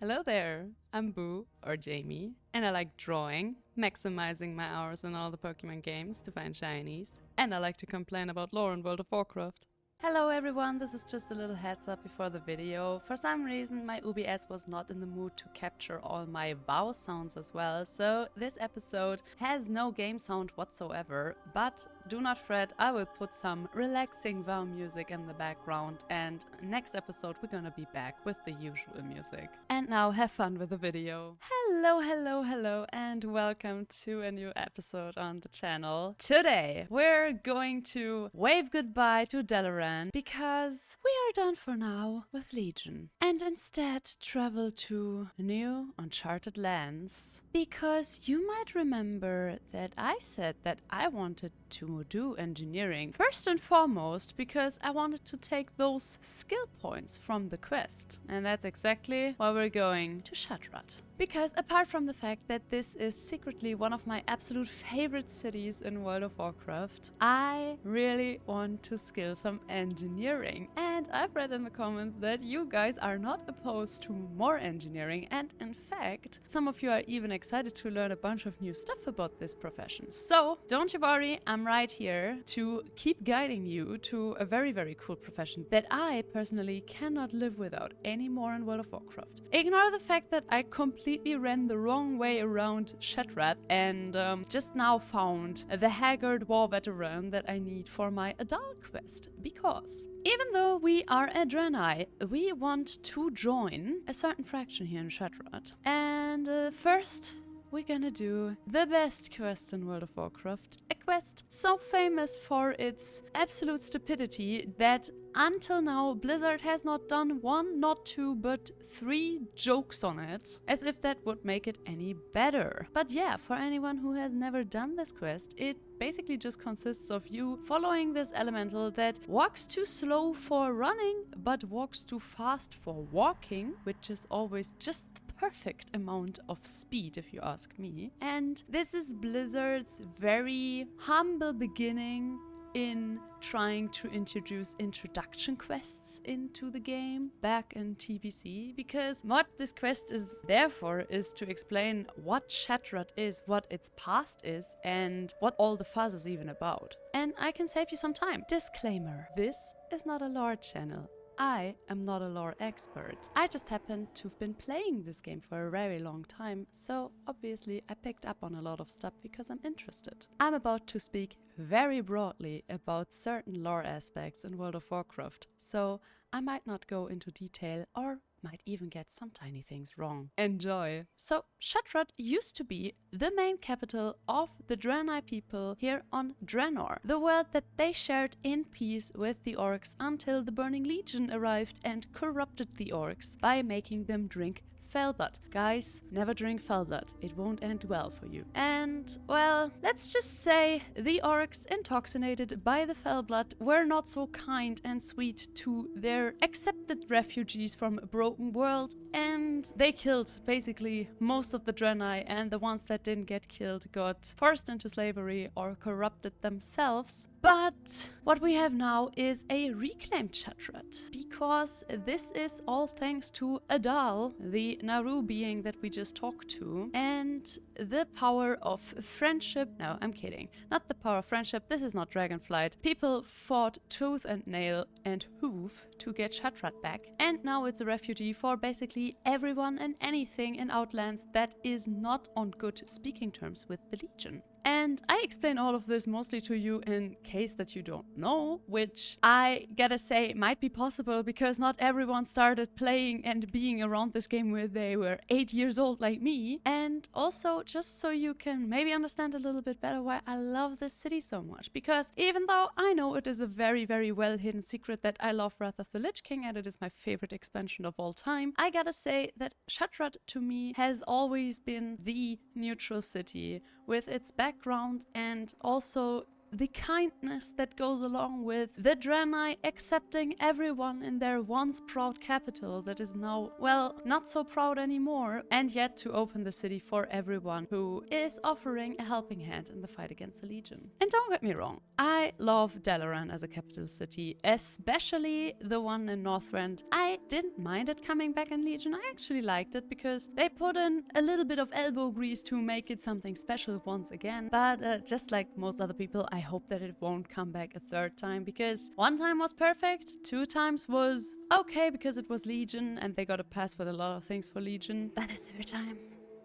Hello there, I'm Boo, or Jamie, and I like drawing, maximizing my hours in all the Pokemon games to find shinies, and I like to complain about lore in World of Warcraft. Hello everyone, this is just a little heads up before the video. For some reason my OBS was not in the mood to capture all my vowel sounds as well, so this episode has no game sound whatsoever, but do not fret, I will put some relaxing vowel music in the background, and next episode we're gonna be back with the usual music. And now have fun with the video. Hello, and welcome to a new episode on the channel. Today we're going to wave goodbye to Dalaran because we are done for now with Legion and instead travel to new uncharted lands, because you might remember that I said that I wanted to do engineering first and foremost because I wanted to take those skill points from the quest, and that's exactly why we're going to Shattrath. Because apart from the fact that this is secretly one of my absolute favorite cities in World of Warcraft, I really want to skill some engineering. And I've read in the comments that you guys are not opposed to more engineering, and in fact, some of you are even excited to learn a bunch of new stuff about this profession. So don't you worry, I'm right here to keep guiding you to a very cool profession that I personally cannot live without anymore in World of Warcraft. Ignore the fact that I completely ran the wrong way around Shattrath and just now found the haggard war veteran that I need for my Adal quest, because even though we are a Draenei, we want to join a certain fraction here in Shattrath. And first we're gonna do the best quest in World of Warcraft, a quest so famous for its absolute stupidity that until now Blizzard has not done one, not two, but 3 jokes on it, as if that would make it any better. But yeah, for anyone who has never done this quest, it basically just consists of you following this elemental that walks too slow for running, but walks too fast for walking, which is always just perfect amount of speed, if you ask me. And this is Blizzard's very humble beginning in trying to introduce introduction quests into the game back in TBC, because what this quest is there for is to explain what Shattrath is, what its past is, and what all the fuzz is even about. And I can save you some time. Disclaimer: this is not a lore channel. I am not a lore expert. I just happen to have been playing this game for a very long time, so obviously I picked up on a lot of stuff because I'm interested. I'm about to speak very broadly about certain lore aspects in World of Warcraft, so I might not go into detail or might even get some tiny things wrong. Enjoy! So, Shattrath used to be the main capital of the Draenei people here on Draenor, the world that they shared in peace with the orcs until the Burning Legion arrived and corrupted the orcs by making them drink Fellblood. Guys, never drink Fellblood. It won't end well for you. And, well, let's just say the orcs, intoxicated by the Fellblood, were not so kind and sweet to their accepted refugees from a broken world, and they killed basically most of the Draenei, and the ones that didn't get killed got forced into slavery or corrupted themselves. But what we have now is a reclaimed Shattrath, because this is all thanks to Adal, the Naru being that we just talked to, and the power of friendship. No, I'm kidding. Not the power of friendship. This is not Dragonflight. People fought tooth and nail and hoof to get Shattrath back, and now it's a refugee for basically everyone and anything in Outlands that is not on good speaking terms with the Legion. And I explain all of this mostly to you in case that you don't know, which I gotta say might be possible because not everyone started playing and being around this game when they were 8 years old like me. And also just so you can maybe understand a little bit better why I love this city so much. Because even though I know it is a very well hidden secret that I love Wrath of the Lich King and it is my favorite expansion of all time, I gotta say that Shattrath to me has always been the neutral city with its background and also the kindness that goes along with the Draenei accepting everyone in their once proud capital that is now, well, not so proud anymore, and yet to open the city for everyone who is offering a helping hand in the fight against the Legion. And don't get me wrong, I love Dalaran as a capital city, especially the one in Northrend. I didn't mind it coming back in Legion. I actually liked it because they put in a little bit of elbow grease to make it something special once again. But just like most other people, I hope that it won't come back a third time, because one time was perfect, 2 times was okay because it was Legion and they got a pass with a lot of things for Legion. But a third time,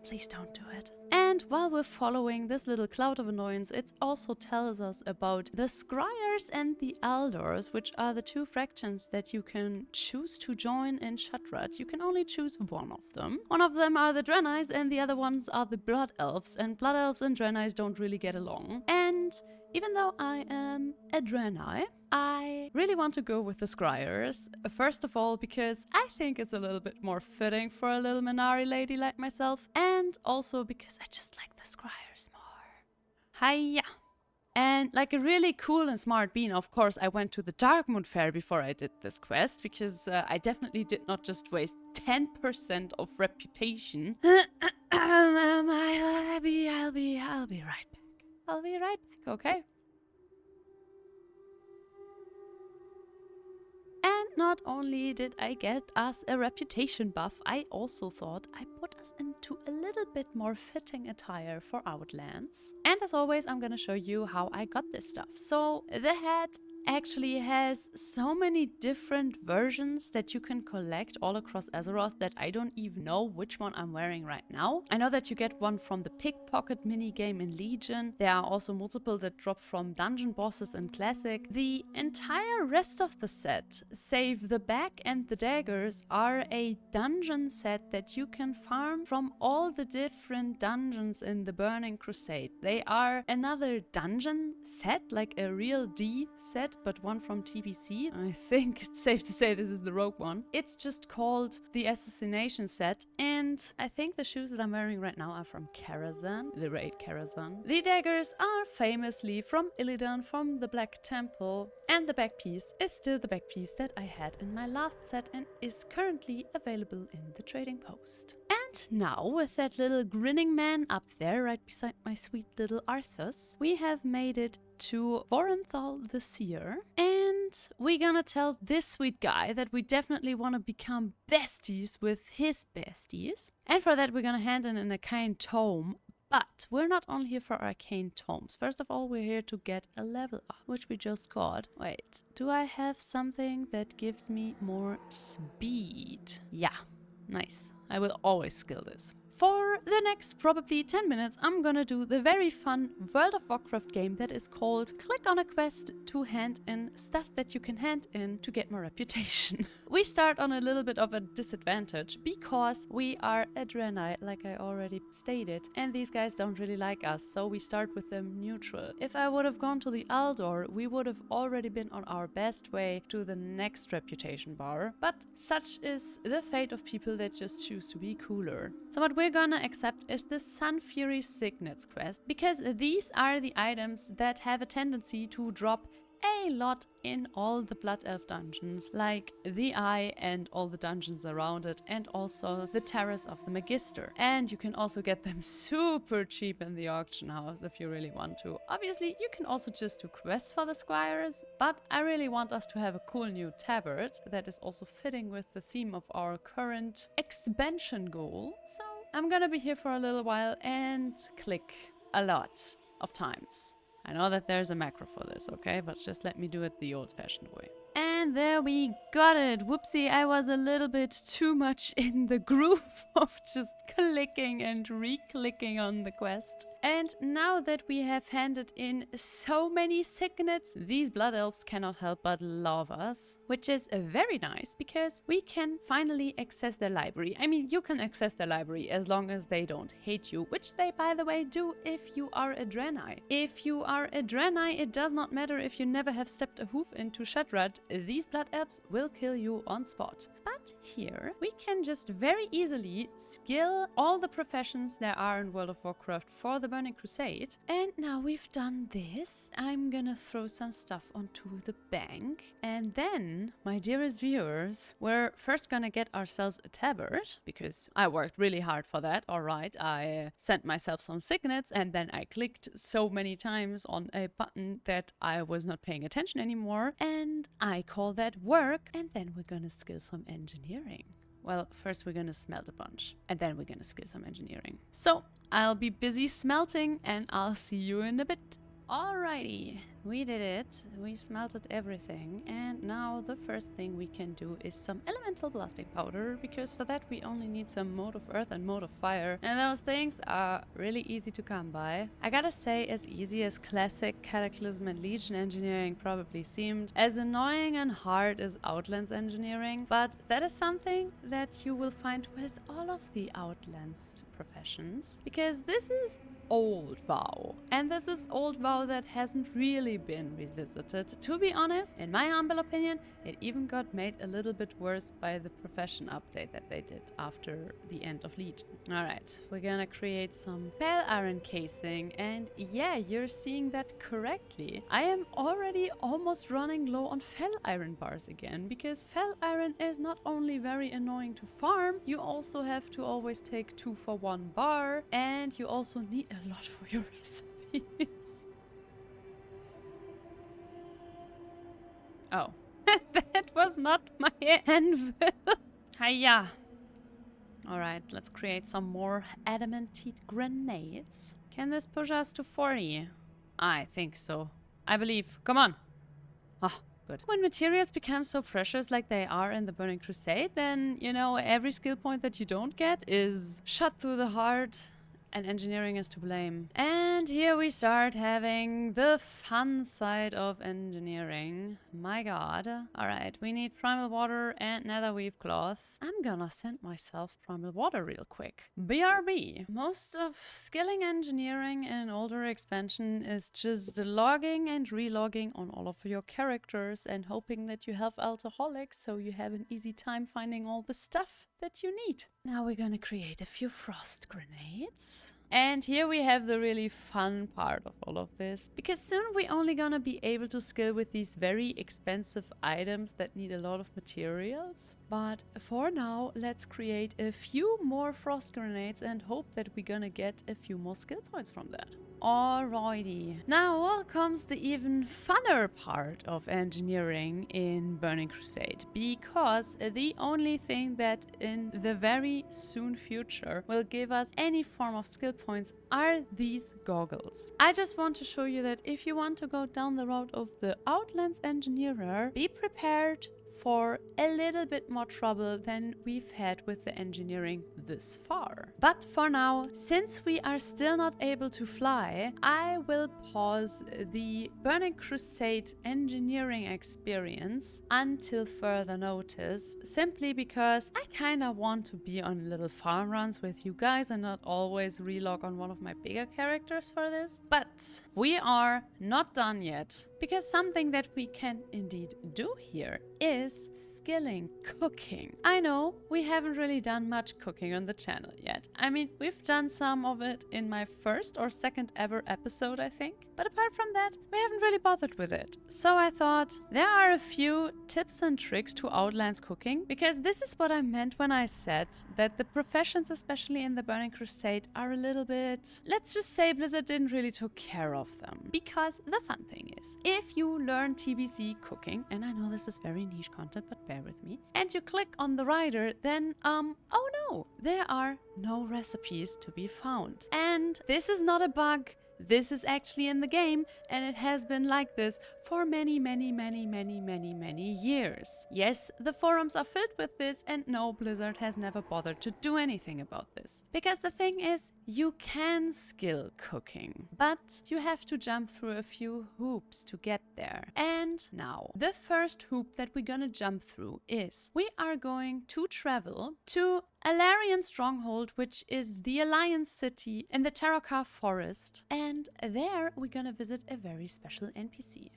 please don't do it. And while we're following this little cloud of annoyance, it also tells us about the Scryers and the Eldors, which are the 2 fractions that you can choose to join in Shattrath. You can only choose one of them. One of them are the Draenei and the other ones are the Blood Elves, and Blood Elves and Draenei don't really get along. And even though I am a Draenei, I really want to go with the Scryers. First of all, because I think it's a little bit more fitting for a little Minari lady like myself, and also because I just like the Scryers more. Hiya! And like a really cool and smart bean, of course, I went to the Darkmoon Fair before I did this quest, because I definitely did not just waste 10% of reputation. I'll be right back. I'll be right back, okay? And not only did I get us a reputation buff, I also thought I put us into a little bit more fitting attire for Outlands. And as always, I'm gonna show you how I got this stuff. So the hat actually has so many different versions that you can collect all across Azeroth that I don't even know which one I'm wearing right now. I know that you get one from the Pickpocket minigame in Legion. There are also multiple that drop from dungeon bosses in Classic. The entire rest of the set, save the back and the daggers, are a dungeon set that you can farm from all the different dungeons in the Burning Crusade. They are another dungeon set, like a real D set, but one from TBC. I think it's safe to say this is the rogue one. It's just called the Assassination set, and I think the shoes that I'm wearing right now are from Karazhan, the raid Karazhan. The daggers are famously from Illidan, from the Black Temple, and the back piece is still the back piece that I had in my last set and is currently available in the trading post. And now, with that little grinning man up there right beside my sweet little Arthas, we have made it to Vorenthal the Seer, and we're gonna tell this sweet guy that we definitely want to become besties with his besties. And for that, we're gonna hand in an arcane tome. But we're not only here for arcane tomes. First of all, we're here to get a level up, which we just got. Wait, do I have something that gives me more speed? Yeah, nice. I will always skill this. For the next probably 10 minutes, I'm gonna do the very fun World of Warcraft game that is called Click on a Quest to hand in stuff that you can hand in to get more reputation. We start on a little bit of a disadvantage because we are a Draenei, like I already stated, and these guys don't really like us, so we start with them neutral. If I would have gone to the Eldor, we would have already been on our best way to the next reputation bar, but such is the fate of people that just choose to be cooler. So what we're gonna accept is the Sun Fury Signets quest, because these are the items that have a tendency to drop a lot in all the Blood Elf dungeons, like the Eye and all the dungeons around it, and also the Terrace of the Magister. And you can also get them super cheap in the auction house if you really want to. Obviously, you can also just do quests for the Squires, but I really want us to have a cool new tabard that is also fitting with the theme of our current expansion goal. So I'm gonna be here for a little while and click a lot of times. I know that there's a macro for this, okay? But just let me do it the old-fashioned way. And there we got it. Whoopsie, I was a little bit too much in the groove of just clicking and re-clicking on the quest. And now that we have handed in so many signets, these Blood Elves cannot help but love us. Which is very nice, because we can finally access their library. I mean, you can access their library as long as they don't hate you, which they, by the way, do if you are a Draenei. If you are a Draenei, it does not matter if you never have stepped a hoof into Shattrath, these Blood Elves will kill you on spot. But But here we can just very easily skill all the professions there are in World of Warcraft for the Burning Crusade. And now we've done this, I'm gonna throw some stuff onto the bank. And then, my dearest viewers, we're first gonna get ourselves a tabard, because I worked really hard for that, alright. I sent myself some signets and then I clicked so many times on a button that I was not paying attention anymore. And I call that work, and then we're gonna skill some engineering. Well, first we're gonna smelt a bunch, and then we're gonna skill some engineering. So, I'll be busy smelting, and I'll see you in a bit. Alrighty, we did it. We smelted everything, and now the first thing we can do is some elemental blasting powder, because for that we only need some mode of earth and mode of fire, and those things are really easy to come by. I gotta say, as easy as classic Cataclysm and Legion engineering probably seemed, as annoying and hard as Outlands engineering, but that is something that you will find with all of the Outlands professions, because this is old WoW, and this is old WoW that hasn't really been revisited. To be honest, in my humble opinion, it even got made a little bit worse by the profession update that they did after the end of Legion. Alright, we're gonna create some fel iron casing, and yeah, you're seeing that correctly. I am already almost running low on fel iron bars again, because fel iron is not only very annoying to farm, you also have to always take 2 for 1 bar, and you also need a lot for your recipes. Oh, that was not my anvil. Hiya. Alright, let's create some more adamantite grenades. Can this push us to 40? I think so. I believe. Come on. Ah, good. When materials become so precious like they are in the Burning Crusade, then, you know, every skill point that you don't get is shot through the heart, and engineering is to blame. And here we start having the fun side of engineering. My god. Alright, we need primal water and nether weave cloth. I'm gonna send myself primal water real quick. BRB. Most of skilling engineering in older expansion is just logging and relogging on all of your characters and hoping that you have alcoholics so you have an easy time finding all the stuff that you need. Now we're gonna create a few frost grenades. And here we have the really fun part of all of this, because soon we're only gonna be able to skill with these very expensive items that need a lot of materials. But for now, let's create a few more frost grenades and hope that we're gonna get a few more skill points from that. Alrighty. Now comes the even funner part of engineering in Burning Crusade, because the only thing that in the very soon future will give us any form of skill points are these goggles. I just want to show you that if you want to go down the route of the Outlands Engineer, be prepared for a little bit more trouble than we've had with the engineering this far. But for now, since we are still not able to fly, I will pause the Burning Crusade engineering experience until further notice, simply because I kinda want to be on little farm runs with you guys and not always relog on one of my bigger characters for this. But we are not done yet, because something that we can indeed do here is skilling cooking. I know we haven't really done much cooking on the channel yet. I mean, we've done some of it in my first or second ever episode, I think. But apart from that, we haven't really bothered with it. So I thought there are a few tips and tricks to Outlands cooking, because this is what I meant when I said that the professions, especially in the Burning Crusade, are a little bit, let's just say Blizzard didn't really take care of them. Because the fun thing is, if you learn TBC cooking, and I know this is very niche content, but bear with me, and you click on the rider, then, oh no, there are no recipes to be found. And this is not a bug. This is actually in the game, and it has been like this for many years. Yes, the forums are filled with this, and no, Blizzard has never bothered to do anything about this. Because the thing is, you can skill cooking, but you have to jump through a few hoops to get there. And now, the first hoop that we're gonna jump through is we are going to travel to Alarian Stronghold, which is the Alliance city in the Terrakar forest, and there we're gonna visit a very special NPC.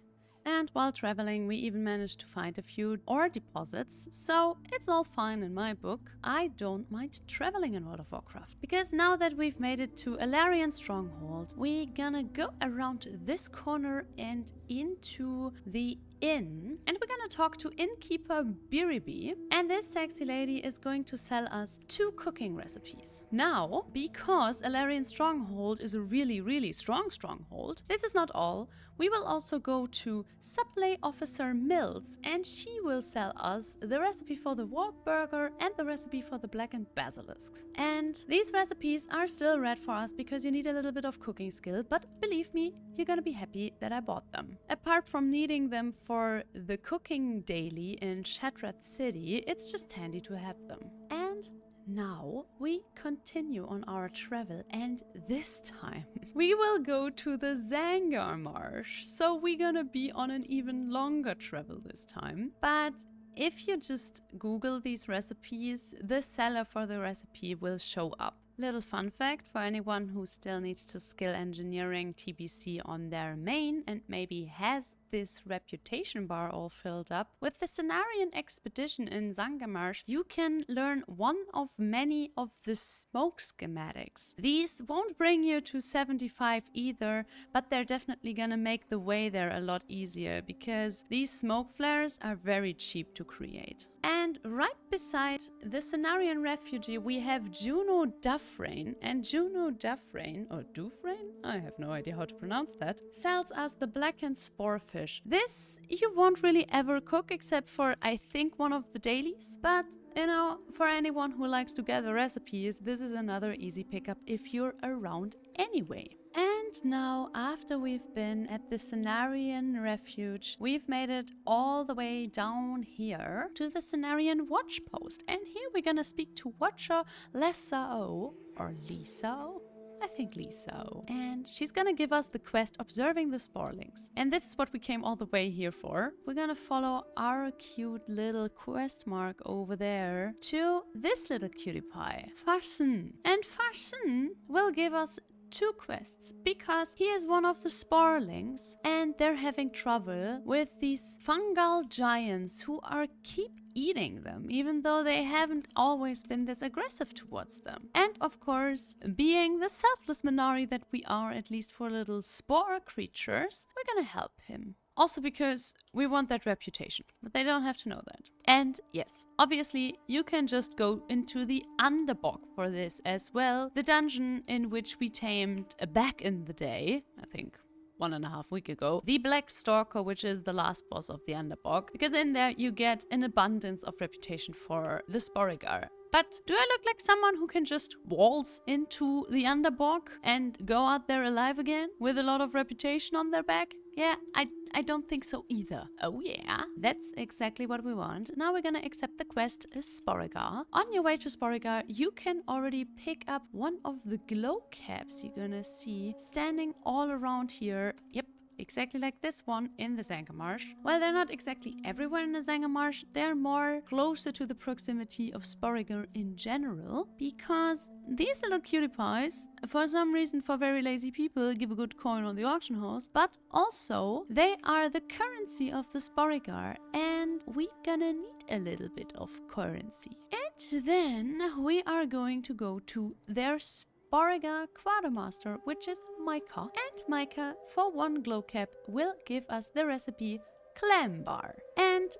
And while traveling, we even managed to find a few ore deposits, so it's all fine in my book. I don't mind traveling in World of Warcraft, because now that we've made it to Alarian Stronghold, we're gonna go around this corner and into the inn, and we're gonna talk to innkeeper Biribi, and this sexy lady is going to sell us 2 cooking recipes. Now, because Alarian Stronghold is a really strong stronghold, this is not all. We will also go to Supply Officer Mills, and she will sell us the recipe for the Warp Burger and the recipe for the Blackened Basilisks. And these recipes are still red for us because you need a little bit of cooking skill, but believe me, you're gonna be happy that I bought them. Apart from needing them for the cooking daily in Shattrath City, it's just handy to have them. And now we continue on our travel, and this time we will go to the Zangar Marsh. So we're gonna be on an even longer travel this time. But if you just Google these recipes, the seller for the recipe will show up. Little fun fact for anyone who still needs to skill engineering TBC on their main and maybe has this reputation bar all filled up. With the Cenarian expedition in Zangarmarsh, you can learn one of many of the smoke schematics. These won't bring you to 75 either, but they're definitely gonna make the way there a lot easier because these smoke flares are very cheap to create. And right beside the Cenarian refugee, we have Juno Dufresne, and Juno Dufresne, or Dufresne? I have no idea how to pronounce that, sells us the blackened sporefish. This you won't really ever cook except for, I think, one of the dailies. But, you know, for anyone who likes to gather recipes, this is another easy pickup if you're around anyway. And now, after we've been at the Cenarian Refuge, we've made it all the way down here to the Cenarian Watch Post. And here we're gonna speak to Watcher Lesao, or Lisao? I think Lisao. And she's gonna give us the quest Observing the Sporelings. And this is what we came all the way here for. We're gonna follow our cute little quest mark over there to this little cutie pie, Farson. And Farson will give us 2 quests because he is one of the sporelings and they're having trouble with these fungal giants who keep eating them, even though they haven't always been this aggressive towards them. And of course, being the selfless Minari that we are, at least for little spore creatures, we're gonna help him. Also because we want that reputation, but they don't have to know that. And yes, obviously you can just go into the Underbog for this as well, the dungeon in which we tamed back in the day, I think 1.5 weeks ago, the Black Stalker, which is the last boss of the Underbog, because in there you get an abundance of reputation for the Sporigar. But do I look like someone who can just waltz into the Underbog and go out there alive again with a lot of reputation on their back? Yeah, I don't think so either. Oh yeah, that's exactly what we want. Now we're gonna accept the quest Sporigar. On your way to Sporigar, you can already pick up one of the glow caps you're gonna see standing all around here. Yep. Exactly like this one in the Zangarmarsh. Well, they're not exactly everywhere in the Zangarmarsh, they're more closer to the proximity of Sporigar in general, because these little cutie pies, for some reason for very lazy people, give a good coin on the auction house, but also they are the currency of the Sporigar, and we're gonna need a little bit of currency. And then we are going to go to their Sporigar Quartermaster, which is Micah. And Micah, for 1 glow cap, will give us the recipe Clam Bar. And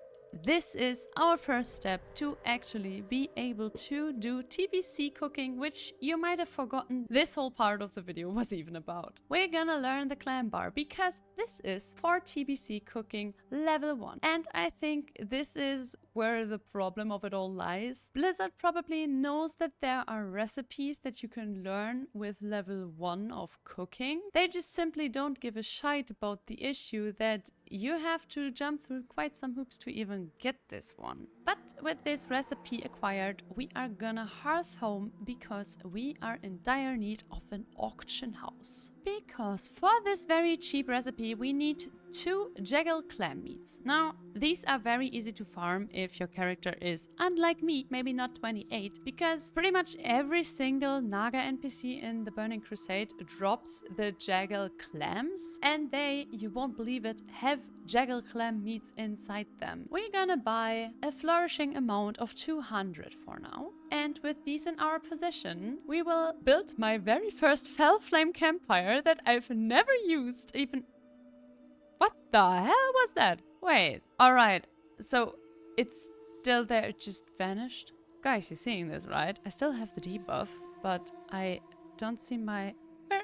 this is our first step to actually be able to do TBC cooking, which you might have forgotten this whole part of the video was even about. We're gonna learn the Clam Bar because this is for TBC cooking level 1. And I think this is where the problem of it all lies. Blizzard probably knows that there are recipes that you can learn with level 1 of cooking. They just simply don't give a shite about the issue that you have to jump through quite some hoops to even get this one. But with this recipe acquired, we are gonna hearth home because we are in dire need of an auction house. Because for this very cheap recipe, we need 2 jaggle clam meats. Now, these are very easy to farm if your character is, unlike me, maybe not 28, because pretty much every single Naga NPC in the Burning Crusade drops the jaggle clams, and they, you won't believe it, have jaggle clam meats inside them. We're gonna buy a flourishing amount of 200 for now. And with these in our possession, we will build my very first Fell Flame campfire that I've never used even... What the hell was that? Wait, alright, so it's still there, it just vanished? Guys, you're seeing this, right? I still have the debuff, but I don't see my... Where?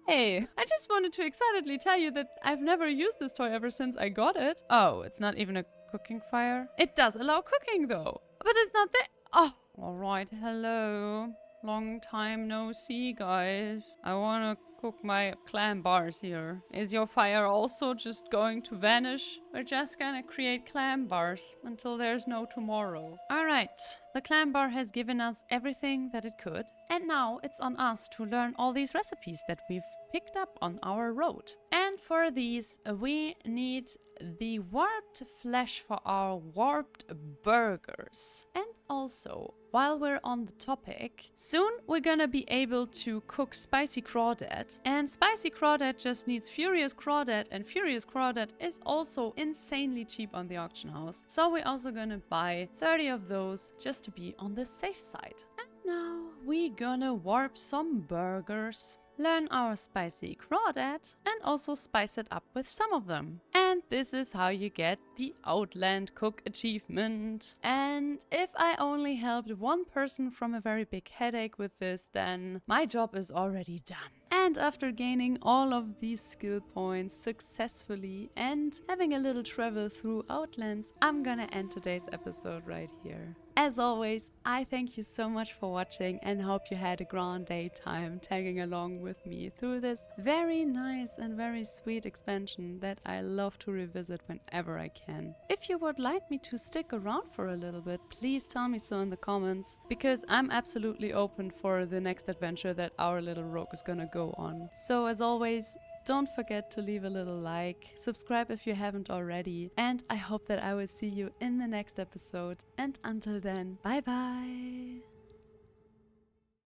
Hey! I just wanted to excitedly tell you that I've never used this toy ever since I got it. Oh, it's not even a cooking fire? It does allow cooking though, but it's not there. Oh, alright, hello. Long time no see, guys. I wanna cook my clam bars here. Is your fire also just going to vanish? We're just gonna create clam bars until there's no tomorrow. Alright, the clam bar has given us everything that it could. And now it's on us to learn all these recipes that we've picked up on our road. And for these, we need the warped flesh for our warped burgers. And also, while we're on the topic, soon we're gonna be able to cook spicy crawdad. And spicy crawdad just needs furious crawdad, and furious crawdad is also insanely cheap on the auction house. So we're also gonna buy 30 of those just to be on the safe side. And now we're gonna warp some burgers, learn our spicy crawdad, and also spice it up with some of them. And this is how you get the Outland Cook achievement. And if I only helped one person from a very big headache with this, then my job is already done. And after gaining all of these skill points successfully and having a little travel through Outlands, I'm gonna end today's episode right here. As always, I thank you so much for watching and hope you had a grand day time tagging along with me through this very nice and very sweet expansion that I love to revisit whenever I can. If you would like me to stick around for a little bit, please tell me so in the comments, because I'm absolutely open for the next adventure that our little rogue is gonna go on. So as always, don't forget to leave a little like, subscribe if you haven't already, and I hope that I will see you in the next episode. And until then, bye bye!